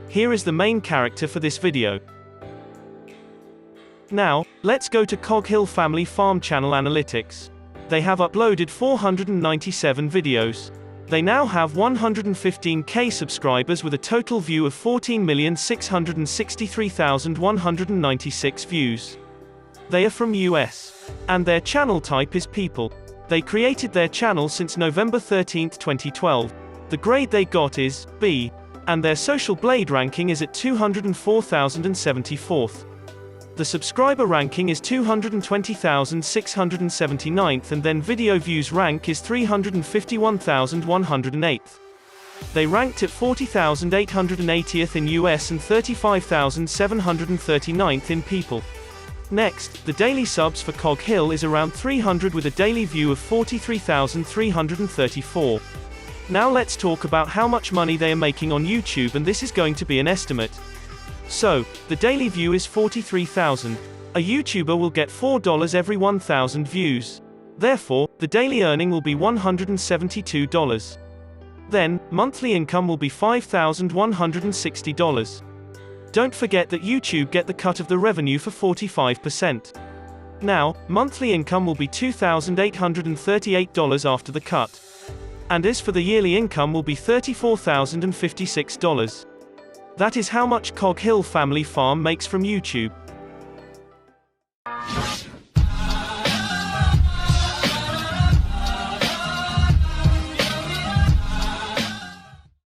Here is the main character for this video. Now, let's go to Cog Hill Family Farm channel analytics. They have uploaded 497 videos. They now have 115k subscribers with a total view of 14,663,196 views. They are from US. And their channel type is people. They created their channel since November 13, 2012. The grade they got is B. And their social blade ranking is at 204,074th. The subscriber ranking is 220,679th, and then video views rank is 351,108th. They ranked at 40,880th in US and 35,739th in people. Next, the daily subs for Cog Hill is around 300 with a daily view of 43,334. Now let's talk about how much money they are making on YouTube, and this is going to be an estimate. So, the daily view is 43,000. A YouTuber will get $4 every 1,000 views. Therefore, the daily earning will be $172. Then, monthly income will be $5,160. Don't forget that YouTube get the cut of the revenue for 45%. Now, monthly income will be $2,838 after the cut. And as for the yearly income will be $34,056. That is how much Cog Hill Family Farm makes from YouTube.